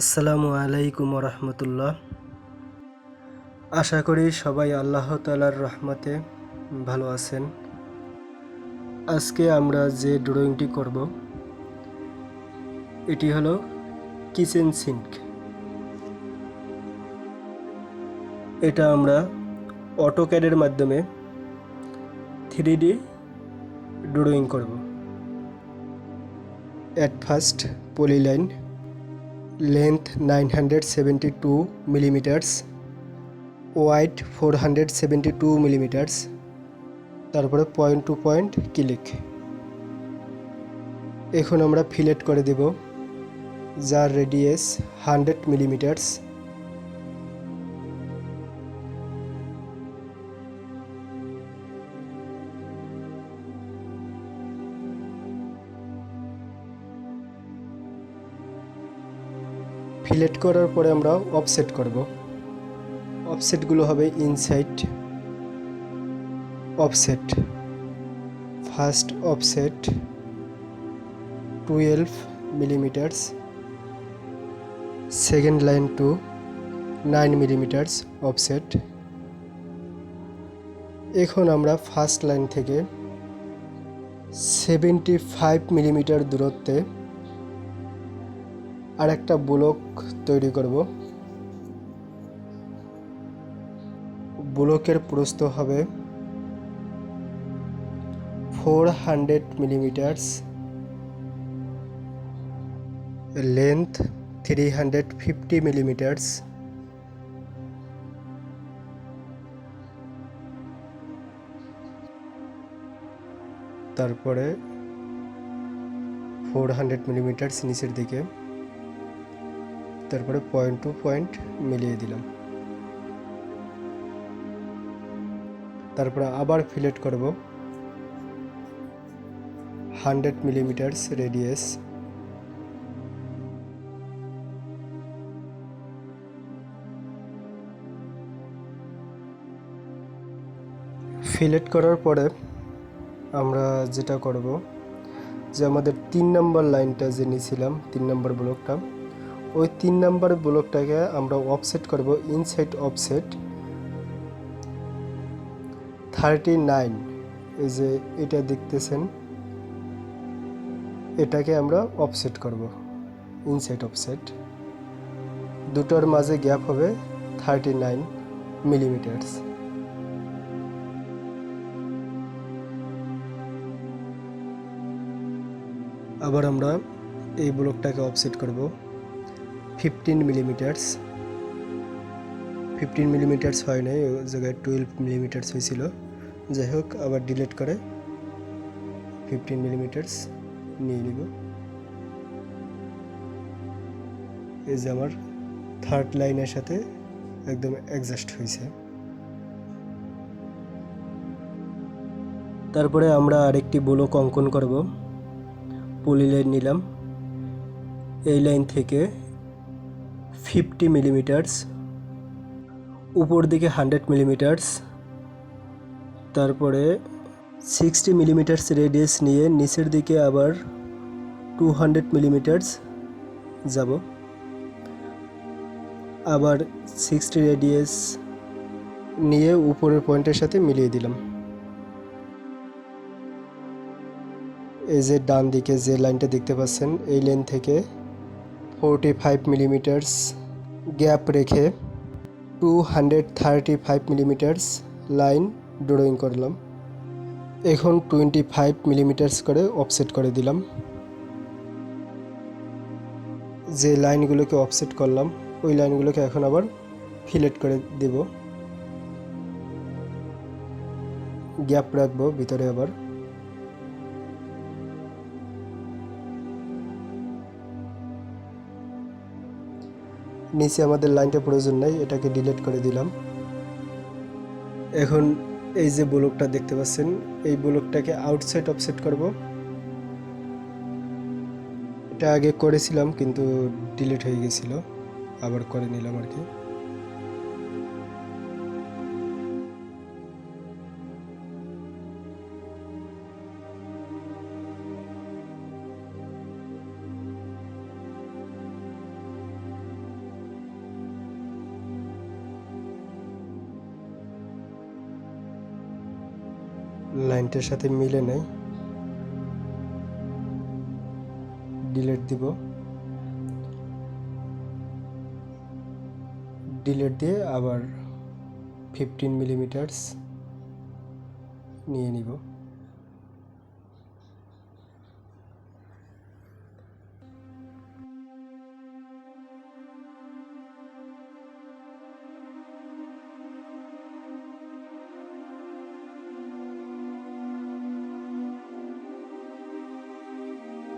আসসালামু আলাইকুম রহমতুল্লাহ। আশা করি সবাই আল্লাহ তাআলার রহমতে ভালো আছেন। আজকে আমরা যে ড্রয়িংটি করব এটি হলো কিচেন সিঙ্ক। এটা আমরা অটোক্যাডের মাধ্যমে 3D ড্রয়িং করব। At first polyline, length 972 millimetres, wide 472 millimetres, তারপরে পয়েন্ট টু পয়েন্ট ক্লিক। এখন আমরা ফিলেট করে দেব, যার রেডিয়াস 100 মিলিমিটার্স। ফিলেট করার পরে আমরা অফসেট করব। অফসেটগুলো হবে inside offset. First offset 12 millimetres, second line to 9 millimetres offset. এখন আমরা ফার্স্ট লাইন থেকে 75 মিলিমিটার দূরত্বে আরেকটা ব্লক তৈরি করব। ব্লকের প্রস্থ হবে 400 মিলিমিটার্স, লেন্থ 350 মিলিমিটার্স। তারপরে 400 মিলিমিটার্স নিচের দিকে, তারপরে পয়েন্ট টু পয়েন্ট মিলিয়ে দিলাম। তারপরে আবার ফিলেট করব 100 মিলিমিটার্স রেডিয়াস। ফিলেট করার পরে আমরা যেটা করব, যে আমাদের 3 নম্বর লাইনটা যে নিয়েছিলাম, 3 নম্বর ব্লকটা, ওই 3 নম্বর ব্লকটাকে আমরা অফসেট করব ইনসাইড অফসেট 39। এই যে এটা দেখতেছেন, এটাকে আমরা অফসেট করব ইনসাইড অফসেট। দুটোর মাঝে গ্যাপ হবে 39 মিলিমিটার্স। আবার আমরা এই ব্লকটাকে অফসেট করব 15 মিলিমিটার্স। 15 মিলিমিটার্স হয় নাই, ওই জায়গায় 12 মিলিমিটার্স হয়েছিল। যাই হোক, আবার ডিলিট করে 15 মিলিমিটার্স নিয়ে নিব। এই যে আমার থার্ড লাইনের সাথে একদম অ্যাডজাস্ট হয়েছে। তারপরে আমরা আরেকটি ব্লক অঙ্কন করব। পলি লাইন নিলাম, এই লাইন থেকে 50 মিলিমিটার্স, উপর দিকে 100 মিলিমিটার্স, তারপরে 60 মিলিমিটার্স রেডিয়াস নিয়ে নিচের দিকে আবার 200 মিলিমিটার্স যাব। আবার 60 রেডিয়াস নিয়ে উপরের পয়েন্টের সাথে মিলিয়ে দিলাম। এই যে ডান দিকে যে লাইনটা দেখতে পাচ্ছেন, এই লাইন থেকে 45 মিলিমিটার্স গ্যাপ রেখে 235 মিলিমিটার্স লাইন ড্রয়িং করলাম। এখন 25 মিলিমিটার্স করে অফসেট করে দিলাম। যে লাইনগুলোকে অফসেট করলাম, ওই লাইনগুলোকে এখন আবার ফিলেট করে দেব। গ্যাপ রাখবো ভিতরে। আবার নিচে আমাদের লাইনটা প্রয়োজন নাই, এটাকে ডিলিট করে দিলাম। এখন এই যে ব্লকটা দেখতে পাচ্ছেন, এই ব্লকটাকে আউটসাইড অফসেট করব। এটা আগে করেছিলাম কিন্তু ডিলিট হয়ে গেছিল, আবার করে নিলাম আর কি। লাইনটার সাথে মিলে নেই, ডিলিট দিব। ডিলিট দিয়ে আবার 15 মিলিমিটার নিয়ে নিব।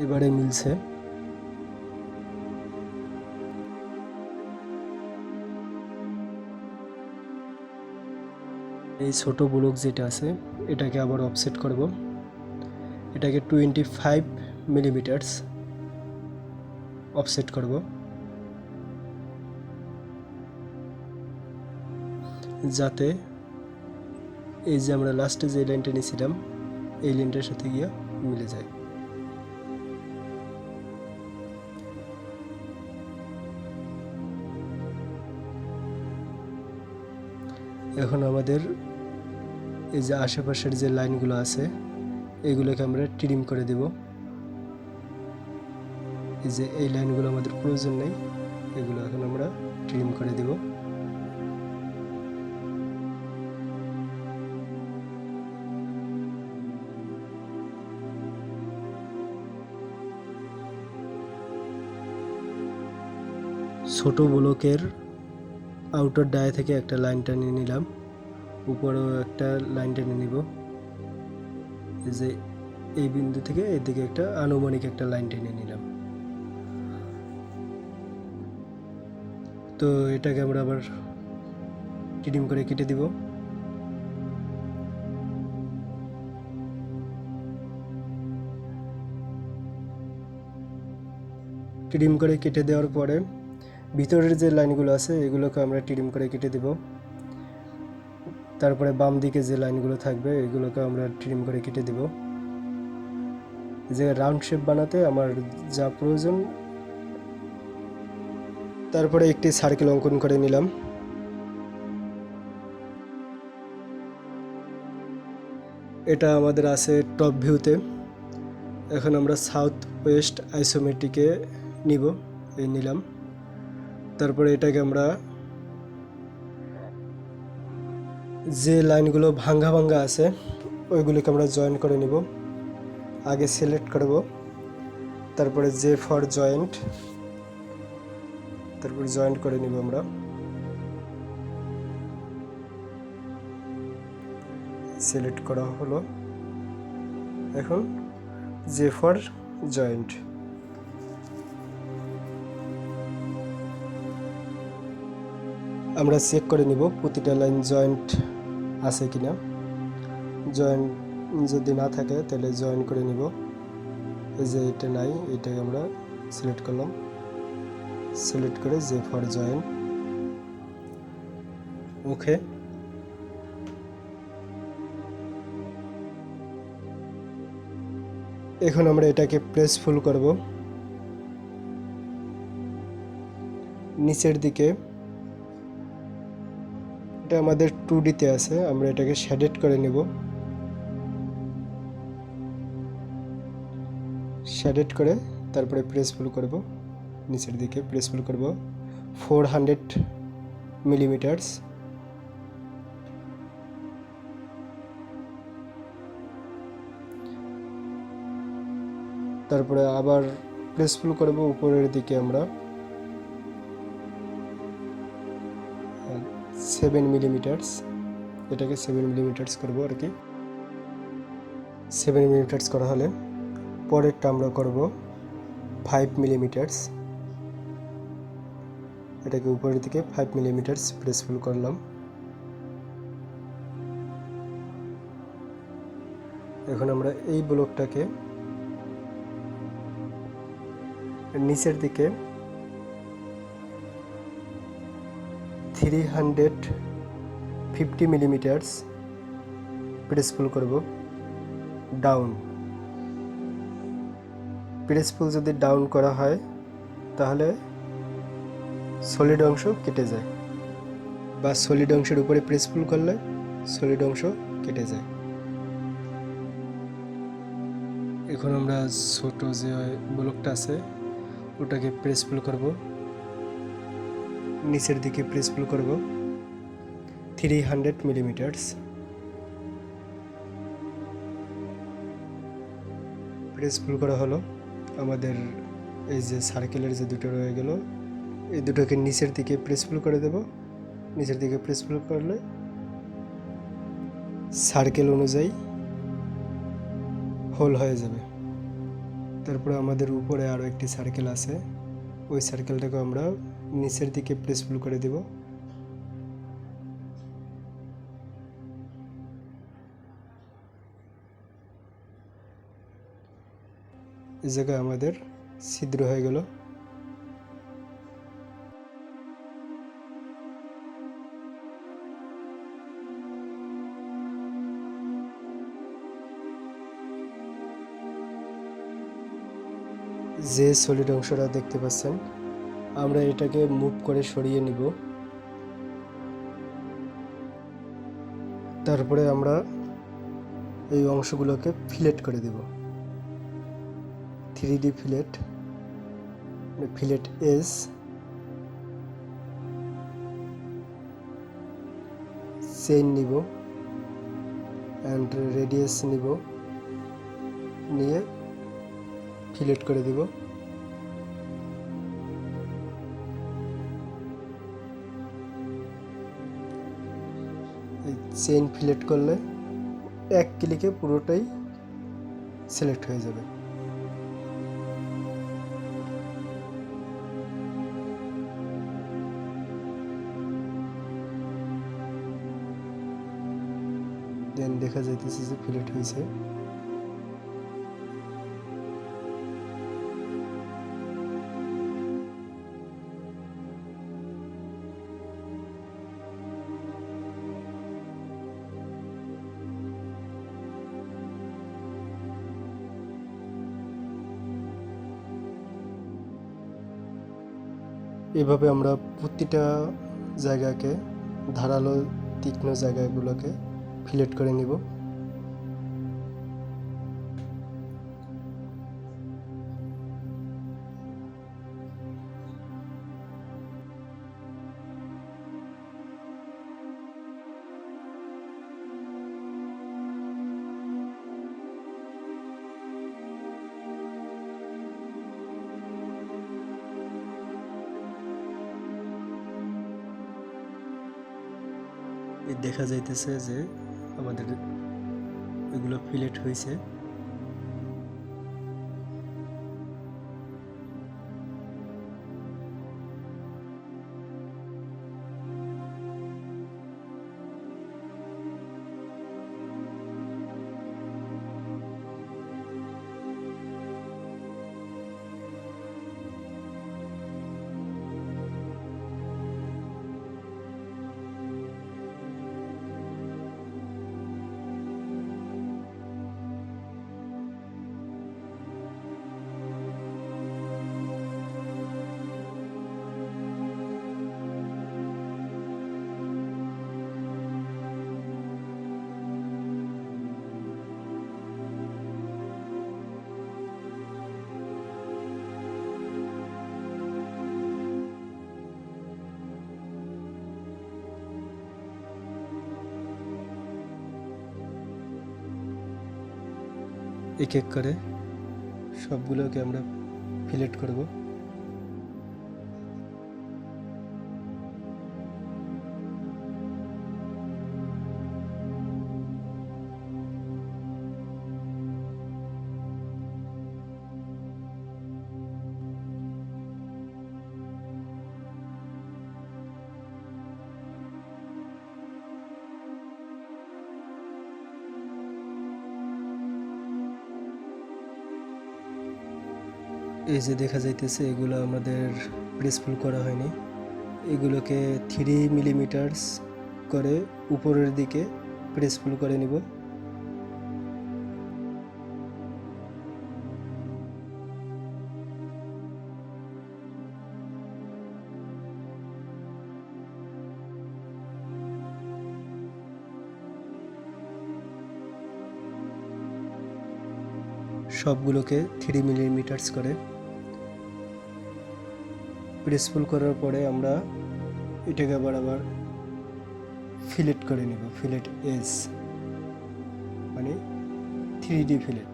এবারে মিলছে। এই ছোট ব্লক যেটা আছে এটাকে আবার অফসেট করব, এটাকে 25 মিলিমিটার অফসেট করব, যাতে এই যে আমরা লাস্টে যে লাইনটা নিয়েছিলাম এই লাইনটার সাথে গিয়ে মিলে যায়। এখন আমাদের এই যে আশেপাশের যে লাইনগুলো আছে এগুলোকে আমরা ট্রিম করে দেব। এই যে এই লাইনগুলো আমাদের প্রয়োজন নেই, এগুলো এখন আমরা ট্রিম করে দেব। ছোট ব্লকের আউটার ডায়া থেকে একটা লাইন টেনে নিলাম, উপরেও একটা লাইন টেনে নিব। এই যে এই বিন্দু থেকে এদিকে একটা আনুমানিক একটা লাইন টেনে নিলাম। তো এটাকে আমরা আবার ট্রিম করে কেটে দিব। ট্রিম করে কেটে দেওয়ার পরে ভিতরের যে লাইনগুলো আছে এগুলোকে আমরা ট্রিম করে কেটে দেব। তারপরে বাম দিকে যে লাইনগুলো থাকবে এগুলোকে আমরা ট্রিম করে কেটে দেব। যে রাউন্ড শেপ বানাতে আমার যা প্রয়োজন, তারপরে একটি সার্কেল অঙ্কন করে নিলাম। এটা আমাদের আছে টপ ভিউতে। এখন আমরা সাউথ ওয়েস্ট আইসোমেট্রিকে নিব, এই নিলাম। তারপরে এটাকে আমরা যে লাইনগুলো ভাঙ্গা ভাঙ্গা আছে ওইগুলোকে আমরা জয়েন করে নিব। আগে সিলেক্ট করব, তারপরে জে ফর জয়েন্ট, তারপরে জয়েন্ট করে নিব আমরা। সিলেক্ট করা হলো, এখন জে ফর জয়েন্ট। আমরা চেক করে নিব প্রতিটা লাইন জয়েন্ট আছে কিনা। জয়েন্ট যদি না থাকে তাহলে জয়েন করে নিব। এই যে এটা নাই, এটাকে আমরা সিলেক্ট করলাম, সিলেক্ট করে জে ফর জয়েন, ওকে। এখন আমরা এটাকে প্রেস ফুল করব। নিচের দিকে এটা আমাদের 2D-তে আছে, আমরা এটাকে শেডেড করে নেব। শেডেড করে তারপরে প্রেস ফুল করব, নিচের দিকে প্রেস ফুল করব 400 মিলিমিটার। তারপরে আবার প্রেস ফুল করব উপরের দিকে আমরা 7 মিলিমিটার। এটাকে 7 মিলিমিটার করব আর কি। 7 মিলিমিটার করা হলে পরেরটা আমরা করব 5 মিলিমিটার। এটাকে উপরের দিকে 5 মিলিমিটার প্রেস ফুল করলাম। এখন আমরা এই ব্লকটাকে নিচের দিকে 350 মিলিমিটার প্রেস ফুল করব ডাউন। প্রেস ফুল যদি ডাউন করা হয় তাহলে সলিড অংশ কেটে যায়, বা সলিড অংশের উপরে প্রেস ফুল করলে সলিড অংশ কেটে যায়। এখন আমরা ছোট যে ব্লকটা আছে ওটাকে প্রেস পুল করব, নিচের দিকে প্রেস পুল করব 300 মিলিমিটারস। প্রেস পুল করা হলো। আমাদের এই যে সার্কেলের যে দুটো রয়ে গেল এই দুটোকে নিচের দিকে প্রেস পুল করে দেব। নিচের দিকে প্রেস পুল করলে সার্কেল অনুযায়ী হোল হয়ে যাবে। তারপরে আমাদের উপরে আরও একটি সার্কেল আছে, ওই সার্কেলটাকে আমরা নিচের দিকে প্রেস পুল করে দেব। এই জায়গায় আমাদের ছিদ্র হয়ে গেল। যে সলিড অংশটা দেখতে পাচ্ছেন আমরা এটাকে মুভ করে সরিয়ে নিব। তারপরে আমরা এই অংশগুলোকে ফিলেট করে দেব। 3D fillet, fillet edge, chain নিব অ্যান্ড রেডিয়াস নিব, নিয়ে ফিলেট করে দিব। এই চেইন ফিলেট করলে এক ক্লিকে পুরোটাই সিলেক্ট হয়ে যাবে। দেন দেখা যাইতেছে যে ফিলেট হয়েছে। এভাবে আমরা প্রতিটা জায়গাকে, ধারালো তীক্ষ্ণ জায়গাগুলোকে ফিলেট করে নিব। দেখা যাইতেছে যে আমাদের এগুলো ফিলেট হয়েছে। এক এক করে সবগুলোকে আমরা ফিলেট করব। এই যে দেখা যাইতেছে এগুলো আমাদের প্রেসফুল করা হয়নি, এগুলোকে 3 মিলিমিটারস করে উপরের দিকে প্রেসফুল করে নিব। সবগুলোকে 3 মিলিমিটার করে প্রেসফুল করার পরে আমরা এটাকে আবার ফিলেট করে নেব। ফিলেট এজ মানে 3D ফিলেট।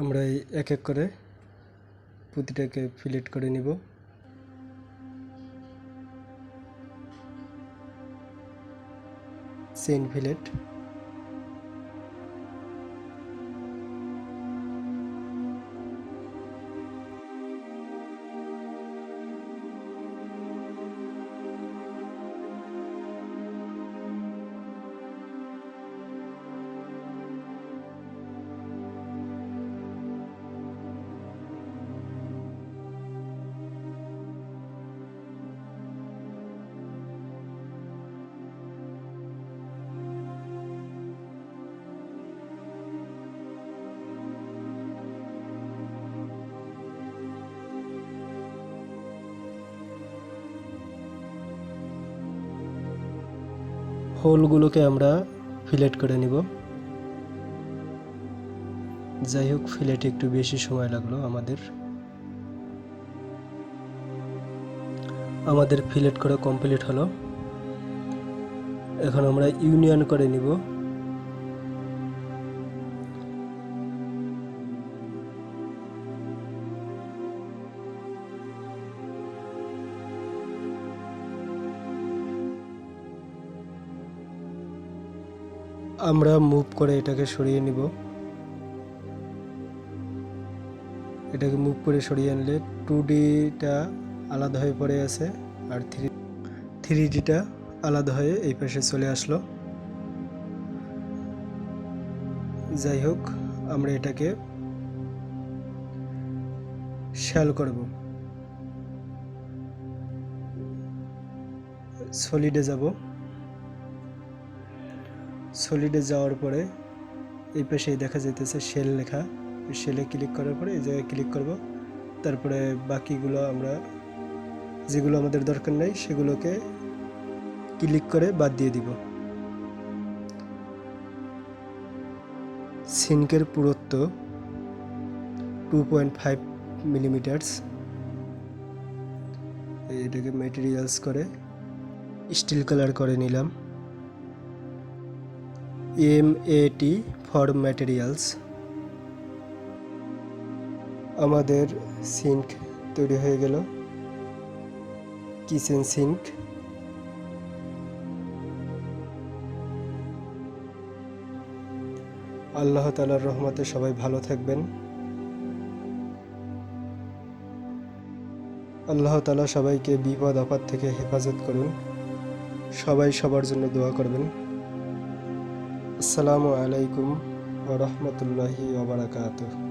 আমরা এক এক করে প্রতিটাকে ফিলেট করে নিব। Chain fillet. হোলগুলোকে আমরা ফিলেট করে নিব। যাই হোক, ফিলেটে একটু বেশি সময় লাগলো আমাদের ফিলেট করা কমপ্লিট হলো। এখন আমরা ইউনিয়ন করে নিব। আমরা মুভ করে এটাকে সরিয়ে নিব। এটাকে মুভ করে সরিয়ে আনলে 2Dটা আলাদা হয়ে পড়ে আছে আর 3Dটা আলাদা হয়ে এই পাশে চলে আসলো। যাই হোক, আমরা এটাকে শ্যাল করব। সলিডে যাব। সলিডে যাওয়ার পরে এই পাশে দেখা যাইতেছে শেল লেখা। শেলে ক্লিক করার পরে এই জায়গায় ক্লিক করব। তারপরে বাকিগুলো আমরা যেগুলো আমাদের দরকার নেই সেগুলোকে ক্লিক করে বাদ দিয়ে দিব। সিঙ্কের পুরুত্ব 2.5 মিলিমিটার। এটাকে ম্যাটেরিয়ালস করে স্টিল কালার করে নিলাম। MAT for materials. আমাদের সিঙ্ক তৈরি হয়ে গেল। Kitchen sync. আল্লাহ তাআলার রহমতে সবাই ভালো থাকবেন। আল্লাহ তাআলা সবাইকে বিপদ আপদ থেকে হেফাজত করুন। সবাই সবার জন্য দোয়া করবেন। আসসালামু আলাইকুম ওয়া রাহমাতুল্লাহি ওয়া বারাকাতুহু।